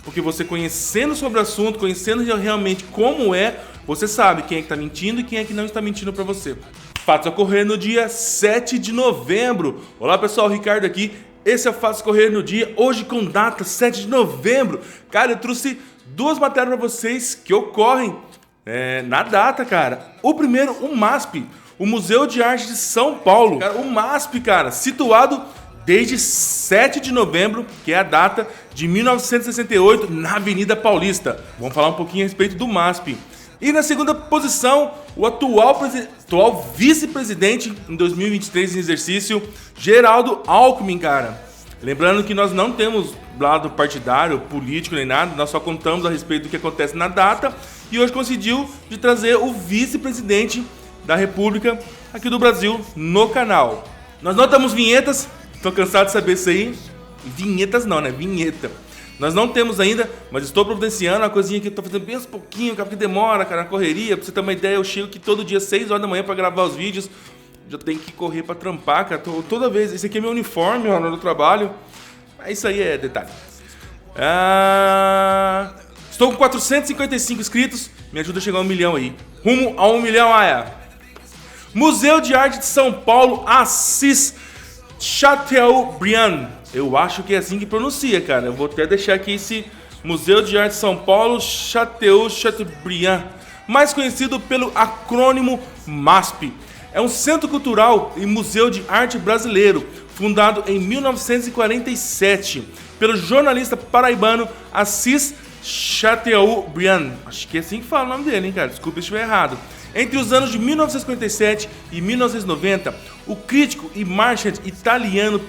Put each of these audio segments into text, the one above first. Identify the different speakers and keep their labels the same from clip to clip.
Speaker 1: porque você conhecendo sobre o assunto, conhecendo realmente como é, você sabe quem é que tá mentindo e quem é que não está mentindo para você. Fatos a ocorrer no dia 7 de novembro. Olá pessoal, Ricardo aqui. Esse é o Fatos Correr no Dia, hoje com data 7 de novembro. Cara, eu trouxe duas matérias para vocês que ocorrem na data, cara. O primeiro, o MASP, o Museu de Arte de São Paulo. Cara, o MASP, cara, situado desde 7 de novembro, que é a data de 1968, na Avenida Paulista. Vamos falar um pouquinho a respeito do MASP. E na segunda posição, o atual vice-presidente em 2023 em exercício, Geraldo Alckmin, cara. Lembrando que nós não temos lado partidário, político nem nada, nós só contamos a respeito do que acontece na data. E hoje conseguiu de trazer o vice-presidente da República aqui do Brasil no canal. Nós não temos vinhetas, tô cansado de saber isso aí. Vinhetas não, né? Vinheta. Nós não temos ainda, mas estou providenciando uma coisinha que eu estou fazendo bem aos pouquinho, porque demora, cara, na correria. Pra você ter uma ideia, eu chego aqui todo dia, 6 horas da manhã, para gravar os vídeos. Já tenho que correr para trampar, cara. Toda vez, esse aqui é meu uniforme, ó, no trabalho. Mas isso aí é detalhe. Estou com 455 inscritos, me ajuda a chegar a 1 milhão aí. Rumo a 1 milhão, Museu de Arte de São Paulo, Assis Chateaubriand. Eu acho que é assim que pronuncia, cara. Eu vou até deixar aqui esse Museu de Arte de São Paulo, Chateaubriand, mais conhecido pelo acrônimo MASP. É um centro cultural e museu de arte brasileiro, fundado em 1947 pelo jornalista paraibano Assis Chateaubriand. Acho que é assim que fala o nome dele, hein, cara? Desculpa se estiver errado. Entre os anos de 1957 e 1990, o crítico e marchand italiano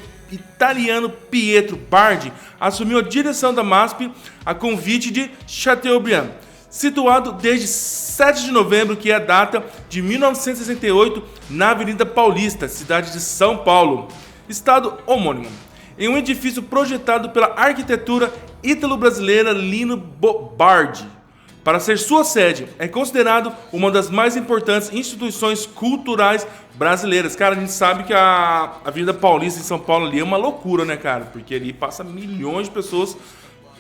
Speaker 1: Pietro Bardi assumiu a direção da MASP a convite de Chateaubriand, situado desde 7 de novembro, que é a data de 1968, na Avenida Paulista, cidade de São Paulo, estado homônimo, em um edifício projetado pela arquitetura ítalo-brasileira Lino Bobardi. Para ser sua sede, é considerado uma das mais importantes instituições culturais brasileiras. Cara, a gente sabe que a Avenida Paulista em São Paulo ali é uma loucura, né, cara? Porque ali passa milhões de pessoas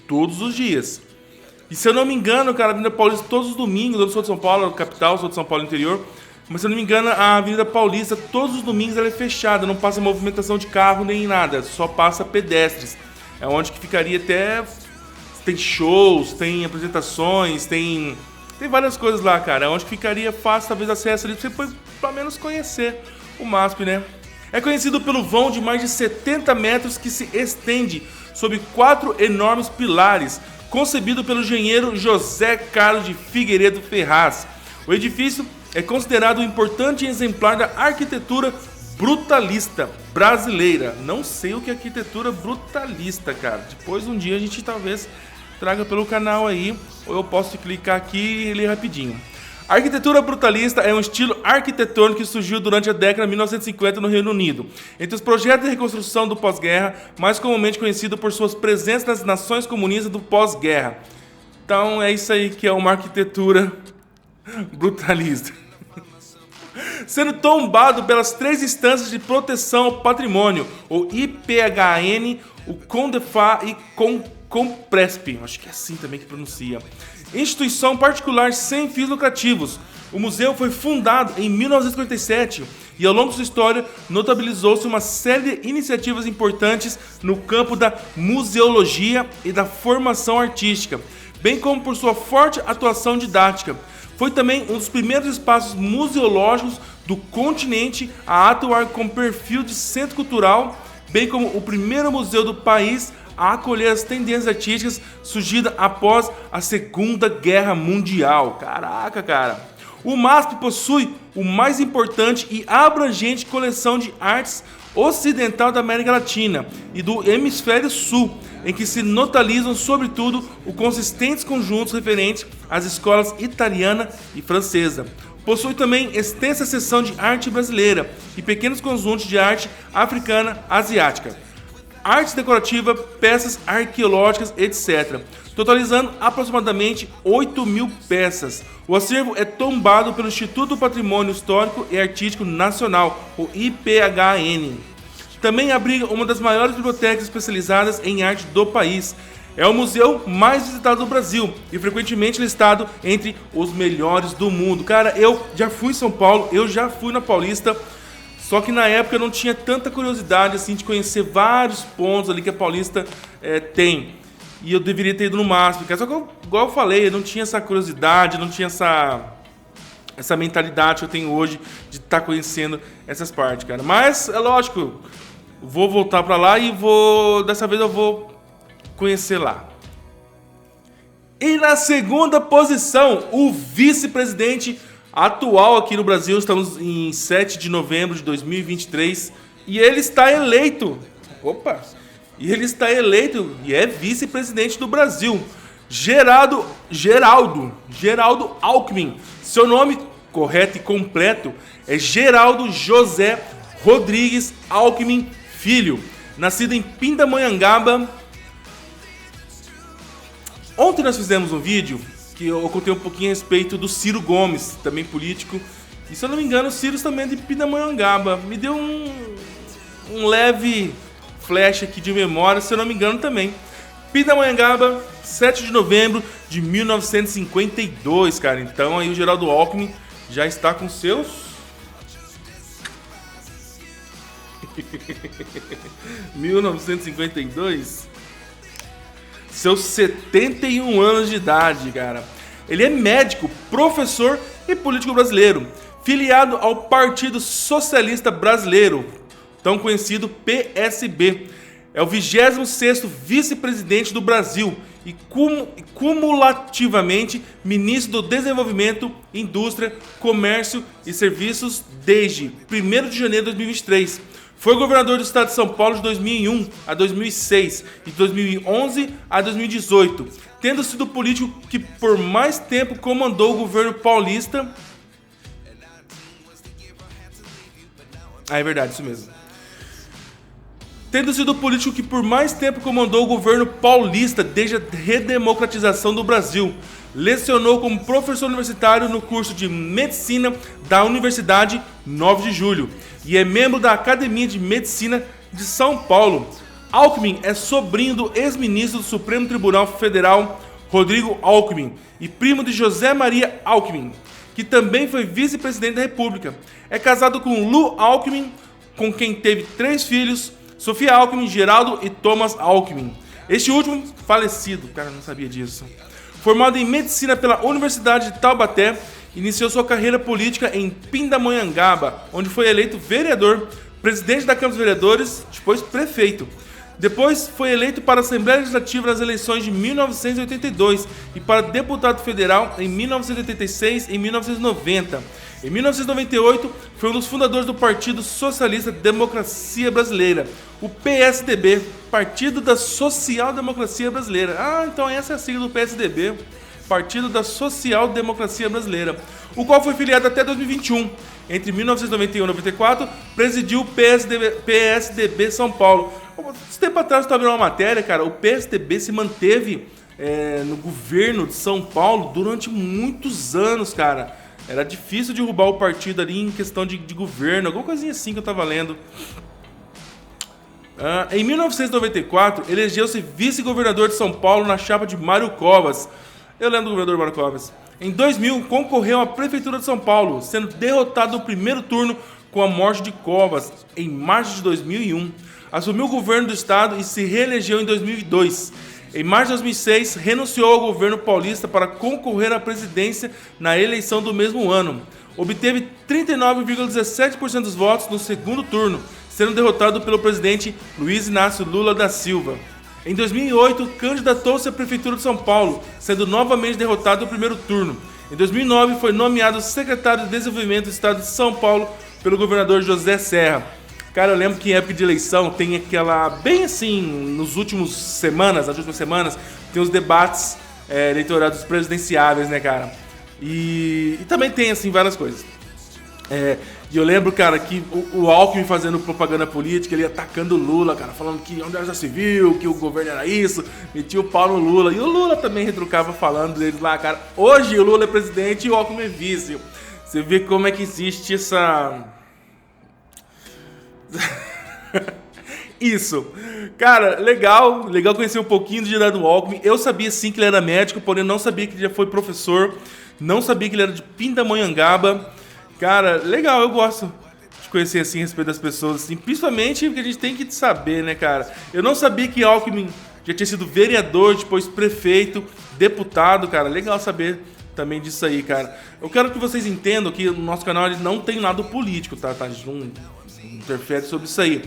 Speaker 1: todos os dias. E se eu não me engano, cara, a Avenida Paulista todos os domingos, eu sou de São Paulo, capital, sou de São Paulo interior, mas se eu não me engano, a Avenida Paulista todos os domingos ela é fechada, não passa movimentação de carro nem nada, só passa pedestres. É onde que ficaria até... Tem shows, tem apresentações, tem várias coisas lá, cara. É onde ficaria fácil, talvez, acesso ali, pra você pelo menos conhecer o MASP, né? É conhecido pelo vão de mais de 70 metros que se estende sob 4 enormes pilares, concebido pelo engenheiro José Carlos de Figueiredo Ferraz. O edifício é considerado um importante exemplar da arquitetura brutalista brasileira. Não sei o que é arquitetura brutalista, cara. Depois um dia a gente talvez traga pelo canal aí, ou eu posso clicar aqui e ler rapidinho. A arquitetura brutalista é um estilo arquitetônico que surgiu durante a década de 1950 no Reino Unido. Entre os projetos de reconstrução do pós-guerra, mais comumente conhecido por suas presenças nas nações comunistas do pós-guerra. Então é isso aí que é uma arquitetura brutalista. Sendo tombado pelas 3 instâncias de proteção ao patrimônio, o IPHN, o CONDEFA e COMPRESP, acho que é assim também que pronuncia. Instituição particular sem fins lucrativos. O museu foi fundado em 1957 e ao longo de sua história notabilizou-se uma série de iniciativas importantes no campo da museologia e da formação artística, bem como por sua forte atuação didática. Foi também um dos primeiros espaços museológicos do continente a atuar com perfil de centro cultural, bem como o primeiro museu do país a acolher as tendências artísticas surgidas após a Segunda Guerra Mundial. Caraca, cara! O MASP possui o mais importante e abrangente coleção de artes ocidental da América Latina e do Hemisfério Sul, em que se notabilizam, sobretudo, os consistentes conjuntos referentes às escolas italiana e francesa. Possui também extensa seção de arte brasileira e pequenos conjuntos de arte africana, asiática, arte decorativa, peças arqueológicas, etc., totalizando aproximadamente 8.000 peças. O acervo é tombado pelo Instituto do Patrimônio Histórico e Artístico Nacional, o IPHN. Também abriga uma das maiores bibliotecas especializadas em arte do país. É o museu mais visitado do Brasil e frequentemente listado entre os melhores do mundo. Cara, eu já fui em São Paulo, eu já fui na Paulista, só que na época eu não tinha tanta curiosidade assim de conhecer vários pontos ali que a Paulista tem. E eu deveria ter ido no MASP, só que igual eu falei, eu não tinha essa curiosidade, não tinha essa mentalidade que eu tenho hoje de estar conhecendo essas partes, cara. Mas, é lógico, vou voltar pra lá e dessa vez eu vou conhecer lá. E na segunda posição, o vice-presidente atual aqui no Brasil, estamos em 7 de novembro de 2023, e ele está eleito. Opa! E ele está eleito e é vice-presidente do Brasil. Geraldo Alckmin. Seu nome correto e completo é Geraldo José Rodrigues Alckmin Filho. Nascido em Pindamonhangaba. Ontem nós fizemos um vídeo que eu contei um pouquinho a respeito do Ciro Gomes, também político. E se eu não me engano, o Ciro também é de Pindamonhangaba. Me deu um leve flash aqui de memória, se eu não me engano também. Pindamonhangaba, 7 de novembro de 1952, cara. Então aí o Geraldo Alckmin já está com seus... (1952) Seus 71 anos de idade, cara. Ele é médico, professor e político brasileiro, filiado ao Partido Socialista Brasileiro, tão conhecido PSB. É o 26º vice-presidente do Brasil e cumulativamente ministro do Desenvolvimento, Indústria, Comércio e Serviços desde 1º de janeiro de 2023. Foi governador do estado de São Paulo de 2001 a 2006 e de 2011 a 2018, tendo sido o político que por mais tempo comandou o governo paulista. Ah, é verdade, isso mesmo. Tendo sido o político que por mais tempo comandou o governo paulista desde a redemocratização do Brasil. Lecionou como professor universitário no curso de Medicina da Universidade 9 de Julho e é membro da Academia de Medicina de São Paulo. Alckmin é sobrinho do ex-ministro do Supremo Tribunal Federal, Rodrigo Alckmin, e primo de José Maria Alckmin, que também foi vice-presidente da República. É casado com Lu Alckmin, com quem teve 3 filhos, Sofia Alckmin, Geraldo e Thomas Alckmin. Este último falecido, cara, não sabia disso. Formado em Medicina pela Universidade de Taubaté, iniciou sua carreira política em Pindamonhangaba, onde foi eleito vereador, presidente da Câmara dos Vereadores, depois prefeito. Depois foi eleito para a Assembleia Legislativa nas eleições de 1982 e para deputado federal em 1986 e 1990. Em 1998, foi um dos fundadores do Partido Socialista Democracia Brasileira, o PSDB, Partido da Social Democracia Brasileira. Ah, então essa é a sigla do PSDB, Partido da Social Democracia Brasileira, o qual foi filiado até 2021. Entre 1991 e 1994, presidiu o PSDB São Paulo. Esse tempo atrás eu estava vendo uma matéria, cara, o PSDB se manteve no governo de São Paulo durante muitos anos, cara. Era difícil derrubar o partido ali em questão de governo, alguma coisinha assim que eu tava lendo. Em 1994, elegeu-se vice-governador de São Paulo na chapa de Mário Covas. Eu lembro do governador Mário Covas. Em 2000, concorreu à Prefeitura de São Paulo, sendo derrotado no primeiro turno com a morte de Covas, em março de 2001. Assumiu o governo do estado e se reelegeu em 2002. Em março de 2006, renunciou ao governo paulista para concorrer à presidência na eleição do mesmo ano. Obteve 39,17% dos votos no segundo turno, sendo derrotado pelo presidente Luiz Inácio Lula da Silva. Em 2008, candidatou-se à Prefeitura de São Paulo, sendo novamente derrotado no primeiro turno. Em 2009, foi nomeado secretário de Desenvolvimento do Estado de São Paulo pelo governador José Serra. Cara, eu lembro que em época de eleição tem aquela... Bem assim, nas últimas semanas, tem os debates eleitorais presidenciáveis, né, cara? E também tem, assim, várias coisas. E eu lembro, cara, que o Alckmin fazendo propaganda política, ele atacando o Lula, cara, falando que onde já se viu, que o governo era isso, metia o pau no Lula. E o Lula também retrucava falando deles lá, cara. Hoje o Lula é presidente e o Alckmin é vice. Você vê como é que existe Isso. Cara, legal conhecer um pouquinho do Geraldo Alckmin. Eu sabia sim que ele era médico, porém não sabia que ele já foi professor. Não sabia que ele era de Pindamonhangaba. Cara, legal, eu gosto de conhecer assim a respeito das pessoas, assim, principalmente porque a gente tem que saber, né, cara? Eu não sabia que Alckmin já tinha sido vereador, depois prefeito, deputado, cara. Legal saber também disso aí, cara. Eu quero que vocês entendam que o nosso canal ele não tem lado político, tá? A gente não interfere sobre isso aí.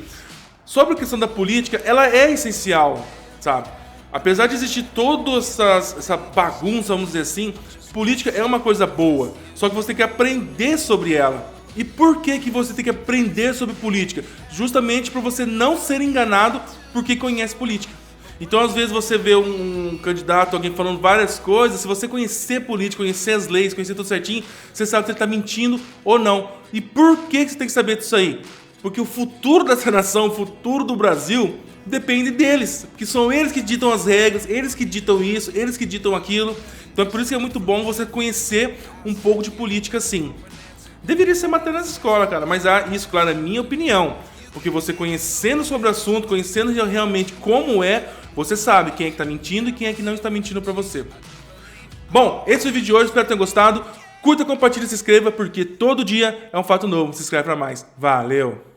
Speaker 1: Sobre a questão da política, ela é essencial, sabe? Apesar de existir toda essa bagunça, vamos dizer assim, política é uma coisa boa. Só que você tem que aprender sobre ela. E por que você tem que aprender sobre política? Justamente para você não ser enganado porque conhece política. Então, às vezes, você vê um candidato, alguém falando várias coisas, se você conhecer política, conhecer as leis, conhecer tudo certinho, você sabe se ele está mentindo ou não. E por que você tem que saber disso aí? Porque o futuro dessa nação, o futuro do Brasil, depende deles. Porque são eles que ditam as regras, eles que ditam isso, eles que ditam aquilo. Então é por isso que é muito bom você conhecer um pouco de política, sim. Deveria ser matéria nas escolas, cara, mas isso, claro, é minha opinião. Porque você conhecendo sobre o assunto, conhecendo realmente como é, você sabe quem é que tá mentindo e quem é que não está mentindo pra você. Bom, esse é o vídeo de hoje, espero que tenham gostado. Curta, compartilhe e se inscreva, porque todo dia é um fato novo. Se inscreve pra mais. Valeu!